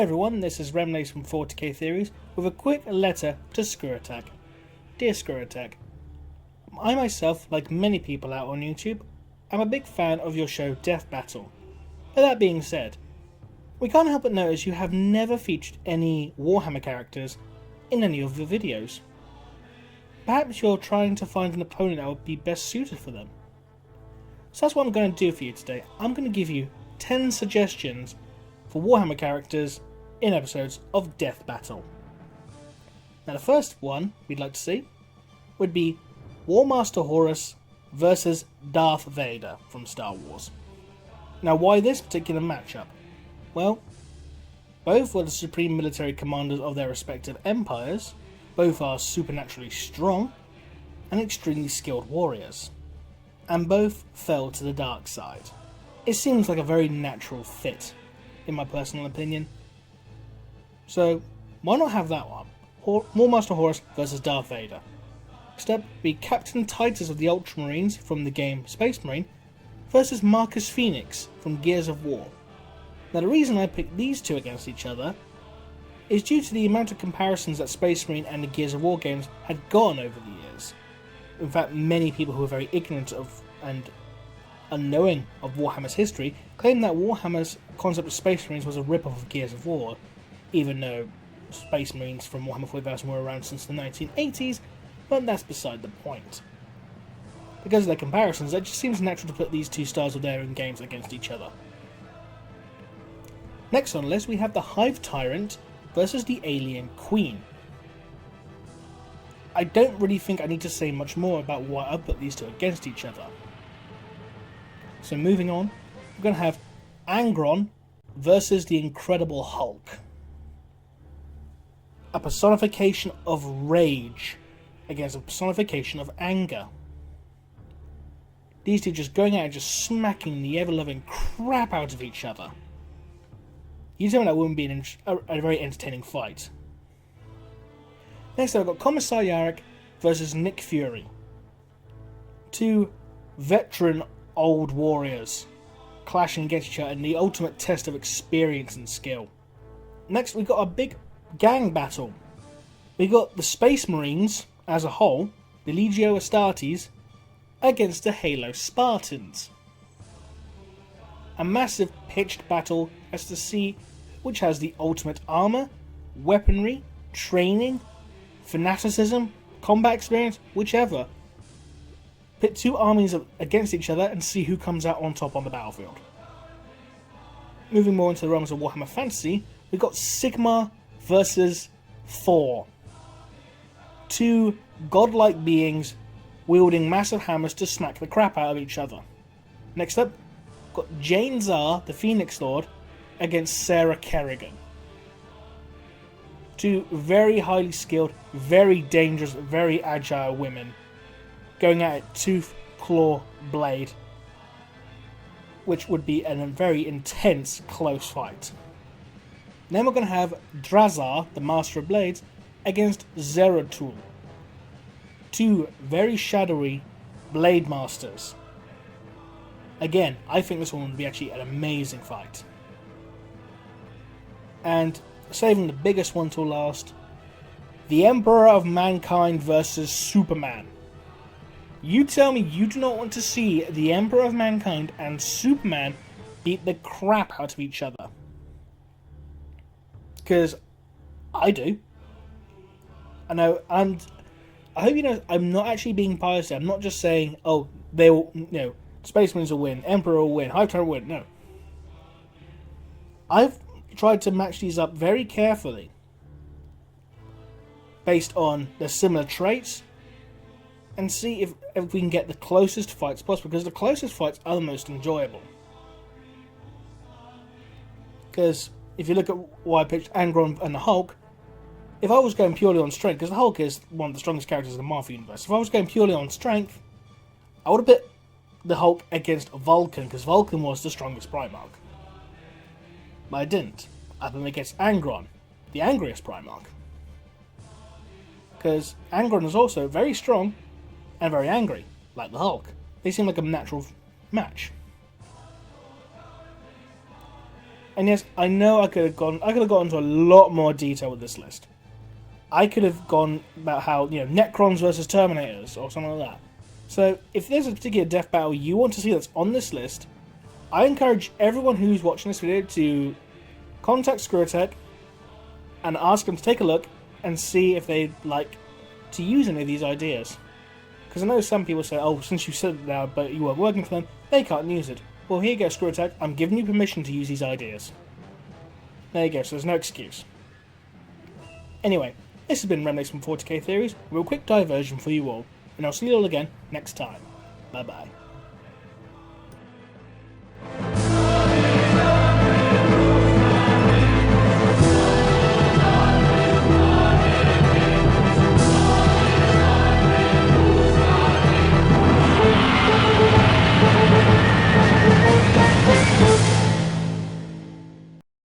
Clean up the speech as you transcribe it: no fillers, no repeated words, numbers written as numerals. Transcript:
Hey everyone, this is Remleiz from 40k Theories with a quick letter to Screwattack. Dear Screwattack, I myself, like many people out on YouTube, am a big fan of your show Deathbattle. But that being said, we can't help but notice you have never featured any Warhammer characters in any of your videos. Perhaps you're trying to find an opponent that would be best suited for them. So that's what I'm going to do for you today. I'm going to give you 10 suggestions for Warhammer characters in episodes of Deathbattle. Now the first one we'd like to see would be Warmaster Horus versus Darth Vader from Star Wars. Now why this particular matchup? Well, both were the supreme military commanders of their respective empires, both are supernaturally strong and extremely skilled warriors, and both fell to the dark side. It seems like a very natural fit, in my personal opinion. So, why not have that one? Warmaster Horus versus Darth Vader. Next up, be Captain Titus of the Ultramarines from the game Space Marine versus Marcus Fenix from Gears of War. Now the reason I picked these two against each other is due to the amount of comparisons that Space Marine and the Gears of War games had gone over the years. In fact, many people who are very ignorant of and unknowing of Warhammer's history claim that Warhammer's concept of Space Marines was a rip-off of Gears of War, even though Space Marines from Warhammer 40,000 were around since the 1980s, but that's beside the point. Because of their comparisons, it just seems natural to put these two styles of their own games against each other. Next on the list we have the Hive Tyrant versus the Alien Queen. I don't really think I need to say much more about why I put these two against each other. So moving on, we're going to have Angron versus the Incredible Hulk. A personification of rage against a personification of anger. These two just going out and just smacking the ever-loving crap out of each other. You tell me that wouldn't be a very entertaining fight. Next up, I've got Commissar Yarrick versus Nick Fury. Two veteran old warriors clashing against each other in the ultimate test of experience and skill. Next, we've got a big gang battle. We've got the Space Marines as a whole, the Legio Astartes, against the Halo Spartans. A massive pitched battle as to see which has the ultimate armour, weaponry, training, fanaticism, combat experience, whichever. Pit two armies against each other and see who comes out on top on the battlefield. Moving more into the realms of Warhammer Fantasy, we've got Sigmar versus Thor. Two godlike beings wielding massive hammers to smack the crap out of each other. Next up, we've got Jane Zar, the Phoenix Lord, against Sarah Kerrigan. Two very highly skilled, very dangerous, very agile women going at it tooth, claw, blade, which would be a very intense close fight. Then we're going to have Drazar, the Master of Blades, against Zeratul. Two very shadowy blade masters. Again, I think this one would be actually an amazing fight. And saving the biggest one till last, the Emperor of Mankind versus Superman. You tell me you do not want to see the Emperor of Mankind and Superman beat the crap out of each other. Because I do. I know, and I hope you know I'm not actually being biased. I'm not just saying, oh, they will, Space Marines will win, Emperor will win, Hive Tyrant will win. No. I've tried to match these up very carefully based on their similar traits and see if we can get the closest fights possible, because the closest fights are the most enjoyable. Because if you look at why I picked Angron and the Hulk, if I was going purely on strength, because the Hulk is one of the strongest characters in the Marvel Universe, if I was going purely on strength, I would have put the Hulk against Vulcan, because Vulcan was the strongest Primarch. But I didn't. I put him against Angron, the angriest Primarch. Because Angron is also very strong and very angry, like the Hulk. They seem like a natural match. And yes, I know I could have gone into a lot more detail with this list. I could have gone about how, Necrons versus Terminators or something like that. So if there's a particular death battle you want to see that's on this list, I encourage everyone who's watching this video to contact Screwattack and ask them to take a look and see if they'd like to use any of these ideas. Because I know some people say, oh, since you said it now, but you weren't working for them, they can't use it. Well, here you go, Screwattack. I'm giving you permission to use these ideas. There you go, so there's no excuse. Anyway, this has been Remleiz from 40k Theories, with a quick diversion for you all, and I'll see you all again next time. Bye bye.